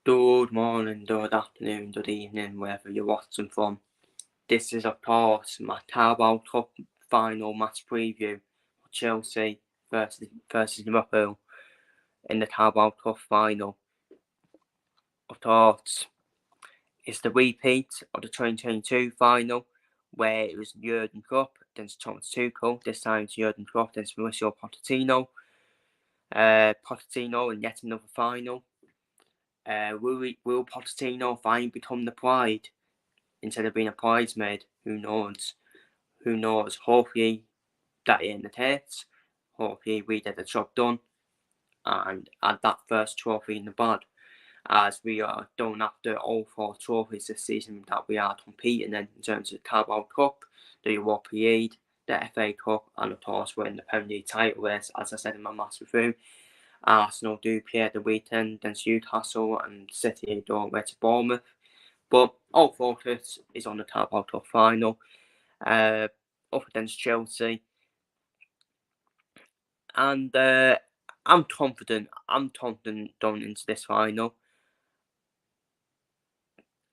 Good morning, good afternoon, good evening, wherever you're watching from. This is, of course, my Carabao Cup final match preview for Chelsea versus Liverpool in the Carabao Cup final. Of course, it's the repeat of the 2022 final, where it was Jurgen Klopp against Thomas Tuchel. This time it's Jurgen Klopp against Mauricio Pochettino. Pochettino in yet another final. Will Pochettino finally become the pride instead of being a bridesmaid? Who knows? Who knows? Hopefully that it entertains. Hopefully we get the job done and add that first trophy in the bag, as we are done after all 4 trophies this season that we are competing in terms of the Carabao Cup, the Europa League, the FA Cup, and of course we're in the Premier League title race, as I said in my match review. Arsenal do play at the weekend against Newcastle, and City don't go to Bournemouth. But all focus is on the Carabao Cup final, up against Chelsea. And I'm confident going into this final.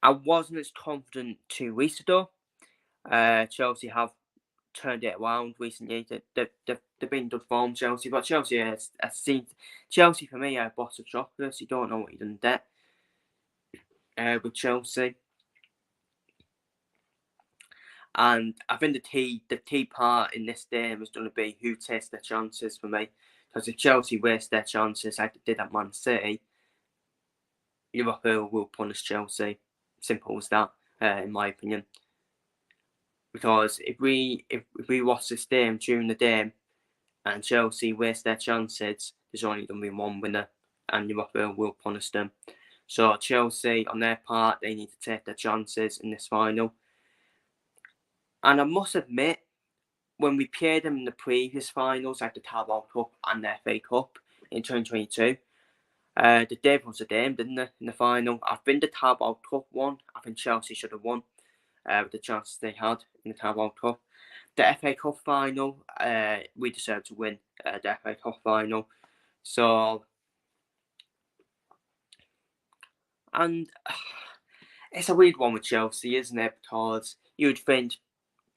I wasn't as confident 2 weeks ago. Chelsea have turned it around recently. They've been good form, Chelsea, but Chelsea has seen Chelsea for me are a box of chocolates. You don't know what you're going to get with Chelsea. And I think the key part in this game is going to be who takes their chances for me. Because if Chelsea waste their chances like they did at Man City, Liverpool will punish Chelsea. Simple as that, in my opinion. Because if we watch this game during the game and Chelsea waste their chances, there's only going to be one winner, and Liverpool will punish them. So Chelsea, on their part, they need to take their chances in this final. And I must admit, when we played them in the previous finals, like the Carabao Cup and the FA Cup in 2022, the Dave was a dame, didn't they, in the final? I think the Carabao Cup won. I think Chelsea should have won with the chances they had in the Carabao Cup. The FA Cup final, we deserved to win the FA Cup final. So, and it's a weird one with Chelsea, isn't it? Because you'd think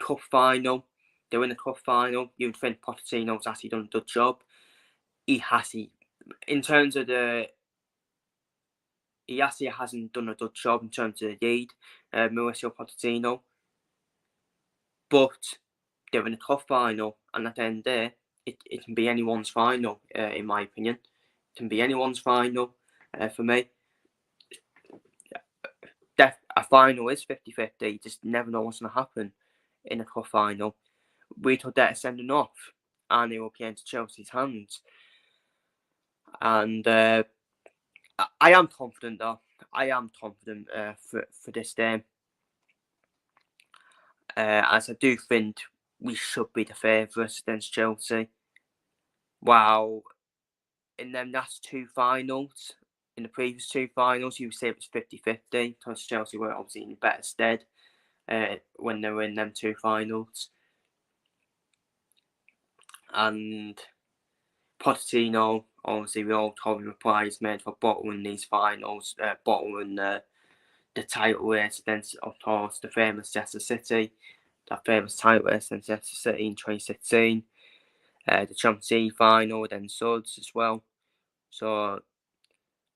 cup final, they win the cup final, you'd think Pochettino's actually done a good job. He hasn't. In terms of he actually hasn't done a good job in terms of the lead, Mauricio Pochettino. But they're in the cup final, and at the end of the day, it can be anyone's final, in my opinion. It can be anyone's final for me. A final is 50-50. You just never know what's going to happen in a cup final. We took that as sending off, and it will play into Chelsea's hands. And I am confident, though. I am confident for this game. As I do think we should be the favourites against Chelsea. Wow. In them last 2 finals, in the previous 2 finals, you would say it was 50-50, because Chelsea were obviously in better stead when they were in them 2 finals. And Pochettino, obviously, we all told him a prize made for bottling these finals, bottling the title race against, of course, the famous Leicester City, that famous title race against Leicester City in 2016, the Champions League final, then Suds as well. So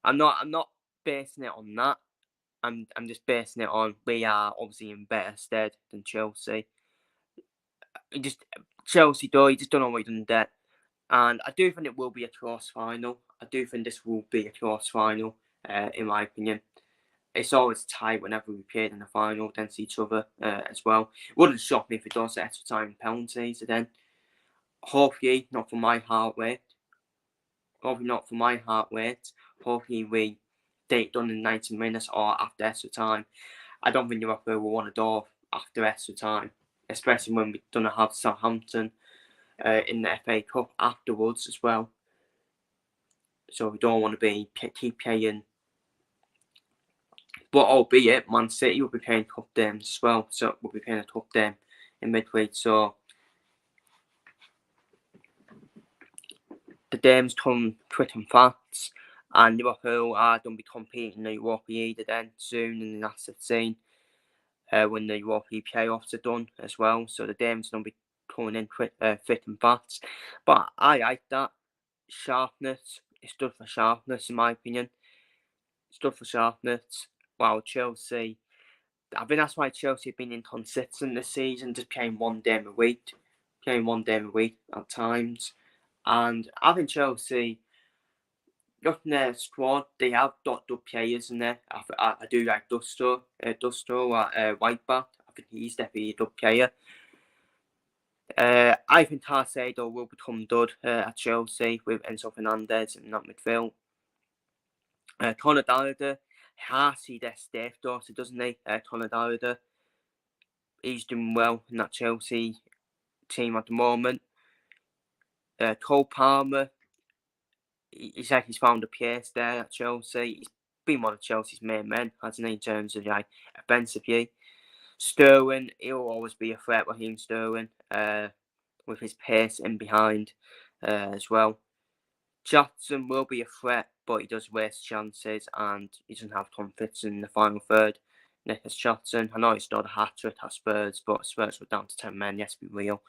I'm not basing it on that. I'm just basing it on we are obviously in better stead than Chelsea. Chelsea though, you just don't know what you're going to get. And I do think it will be a close final. I do think this will be a close final, in my opinion. It's always tight whenever we played in the final against each other as well. It wouldn't shock me if it does extra time penalties again. Hopefully not for my heart rate. Hopefully we get it done in 90 minutes or after extra time. I don't think Liverpool will want to do after extra time, especially when we're going to have Southampton in the FA Cup afterwards as well. So we don't want to keep playing. But albeit Man City will be playing cup games as well, so we'll be playing a cup game in midweek. So the games come quick and fast, And Liverpool are going to be competing in the Europa League again soon in the next 16 when the Europa League playoffs are done as well. So the game's going to be coming in thick and fast. But I like that. Sharpness. It's good for sharpness, in my opinion. It's good for sharpness. While Chelsea, I think that's why Chelsea have been inconsistent this season, just playing one game a week. Playing one game a week at times. And I think Chelsea, looking at their squad, they have got good players in there. I do like Dusto at right back. I think he's definitely a good player. I think Tarcedo will become good at Chelsea with Enzo Fernandez in that midfield. Conor Gallagher has their safe daughter, doesn't he? Conor Gallagher, he's doing well in that Chelsea team at the moment. Cole Palmer, he's like he's found a place there at Chelsea. He's been one of Chelsea's main men, hasn't he, in terms of like offensively. Sterling, he'll always be a threat, Raheem Sterling, with his pace in behind as well. Jackson will be a threat, but he does waste chances and he doesn't have confidence in the final third. Nicholas Jackson, I know he scored a hat-trick at Spurs, but Spurs were down to 10 men, let's be real.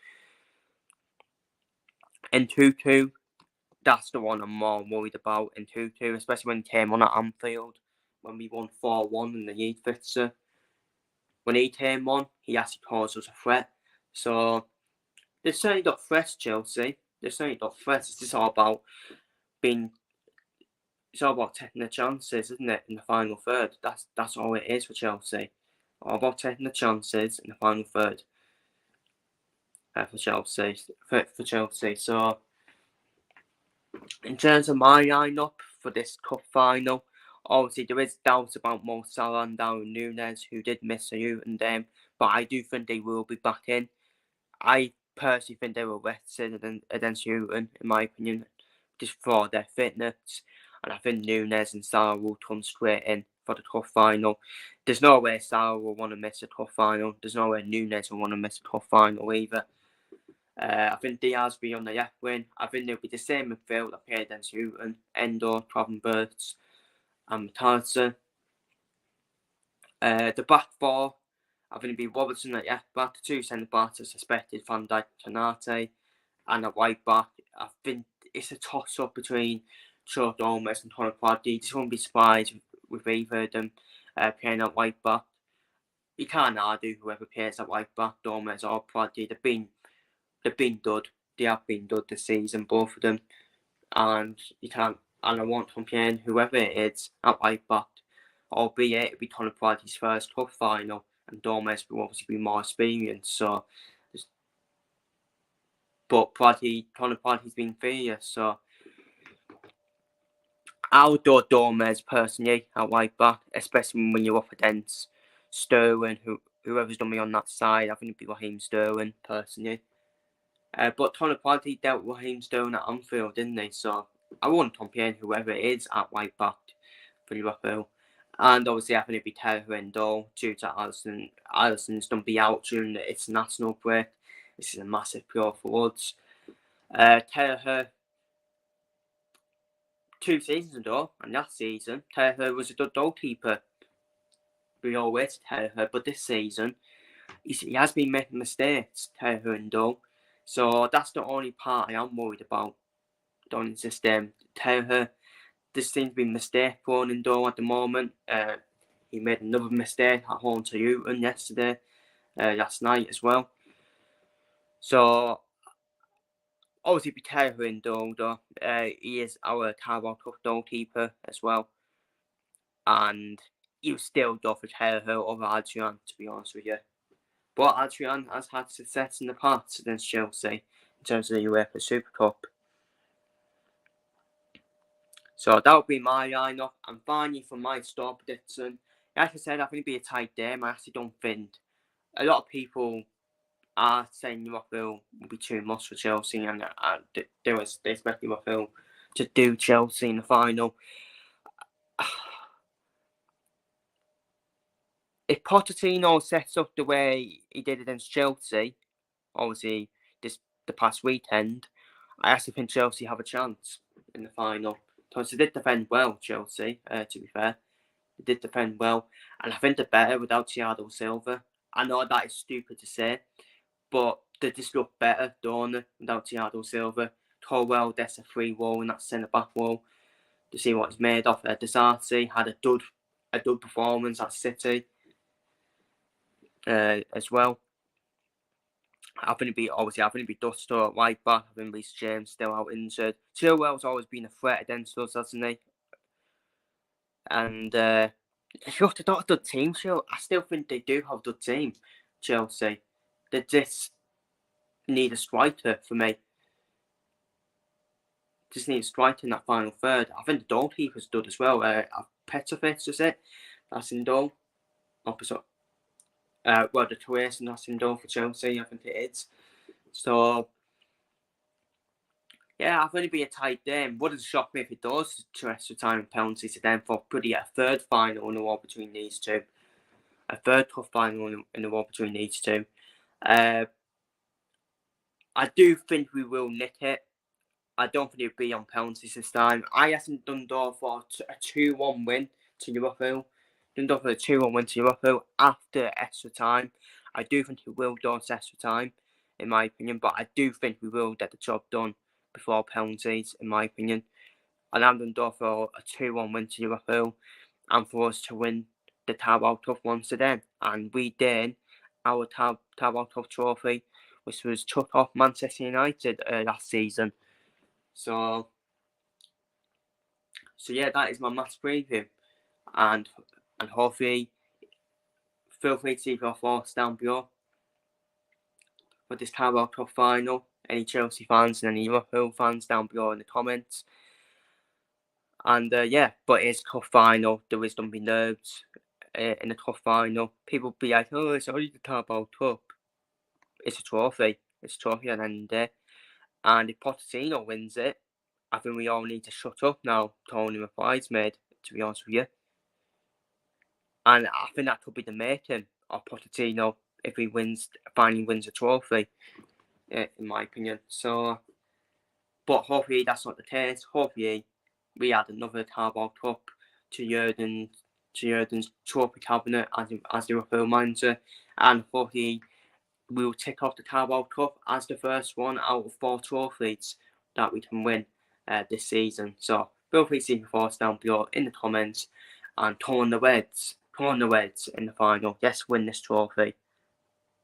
In 2-2, that's the one I'm more worried about in 2-2, especially when he came on at Anfield, when we won 4-1 in the League fixture. When he came on, he actually caused us a threat. So, they've certainly got threats, Chelsea. They've certainly got threats. It's just all about it's all about taking the chances, isn't it, in the final third? That's all it is for Chelsea. All about taking the chances in the final third for Chelsea. For Chelsea. So, in terms of my lineup for this cup final, obviously there is doubts about Mo Salah and Darwin Núñez, who did miss a Luton game, but I do think they will be back in. I personally think they were rested against Luton, in my opinion, just for their fitness. And I think Núñez and Salah will come straight in for the cup final. There's no way Salah will want to miss a cup final. There's no way Núñez will want to miss a cup final either. I think Diaz will be on the left wing. I think they'll be the same midfield that played against Luton. Endo, Gravenberch and Matarza. The back four, I think it'll be Robertson at left back. The two centre backs are suspected, Van Dijk, Konate, and at right back. I think it's a toss up between Joe Gomez and Tony Quadri. Just won't be surprised with either of them playing at right back. You can't argue whoever plays at right back, Gomez or Quadri. They've been good. They have been good this season, both of them. And you can't. And I won't complain whoever it is at right back. Albeit it'll be Tony Quadri's first cup final, and Gomez will obviously be more experienced. So, but Tony Quadri's been fierce. So, I'll do Gomez personally at right back, especially when you're up against Sterling, whoever's done me on that side. I think it'd be Raheem Sterling personally. But Tony Quadri dealt with Raheem Sterling at Anfield, didn't they? So I won't compare whoever it is at right back for Liverpool. And obviously, I think it'd be Terry and Doe due to Alisson. Alisson's done be out during the international break. This is a massive blow for us. Terry, 2 seasons ago, and last season, Terry was a good goalkeeper. We always Terry, but this season, he has been making mistakes, Terry and Doe. So that's the only part I am worried about. Don't system. Terry, this seems to be mistake prone in Doe at the moment. He made another mistake at home to Luton yesterday, last night as well. So obviously, be Terry and Doe, though. He is our Carabao Cup goalkeeper as well. And he was still go for Terry over Adrian, to be honest with you. But Adrian has had success in the past against Chelsea in terms of the UEFA Super Cup. So that would be my lineup. And finally, for my star prediction, like I said, I think it'd be a tight game. I actually don't think a lot of people are saying Liverpool will be too much for Chelsea, and they expect Liverpool to do Chelsea in the final. If Pochettino sets up the way he did against Chelsea, obviously the past weekend, I actually think Chelsea have a chance in the final. because they did defend well, Chelsea, to be fair. They did defend well, and I think they're better without Thiago Silva. I know that is stupid to say, but they just look better, don't they, without Thiago Silva. Torwell, that's a free wall in that centre-back wall to see what he's made of. Desarty had a dud performance at City as well. I think it'd be Duster at right back. I think Reece James still out injured. Chilwell's always been a threat against us, hasn't he? And look, they're not a good team, I still think they do have a good team, Chelsea. They just need a striker for me. Just need a striker in that final third. I think the goalkeeper's good as well. Petrovic, is it? That's in goal. Opposite. Well, the Croatian, that's in goal for Chelsea, I think it is. So, yeah, I think it'd be a tight game. Wouldn't shock me if it does to extra time and penalties to then for pretty a third final in the war between these two. A third tough final in the war between these two. I do think we will nick it. I don't think it'll be on penalties this time. I hasn't done door for a 2-1 win to Liverpool. Done door for a 2-1 win to Liverpool after extra time. I do think it will do extra time, in my opinion, but I do think we will get the job done before penalties, in my opinion. And I'm done door for a 2-1 win to Liverpool and for us to win the Carabao Cup once again. And we did our Carabao Cup trophy, which was chucked off Manchester United last season. So yeah, that is my match preview, and hopefully feel free to leave your thoughts down below for this Carabao Cup final. Any Chelsea fans and any Liverpool fans down below in the comments. And yeah, but it's a cup final. There is going to be nerves in the cup final. People be like, "Oh, it's only the Carabao Cup." It's a trophy. It's a trophy at the end of the day. And if Pochettino wins it, I think we all need to shut up now, calling him a bridesmaid, to be honest with you. And I think that could be the making of Pochettino if he finally wins a trophy, in my opinion. So, but hopefully that's not the case. Hopefully we add another Carabao Cup to Jurgen's trophy cabinet as the Liverpool manager, and hopefully we will tick off the Carabao Cup as the first one out of 4 trophies that we can win this season. So feel free to leave your thoughts down below in the comments, and come on the Reds in the final. Let's win this trophy.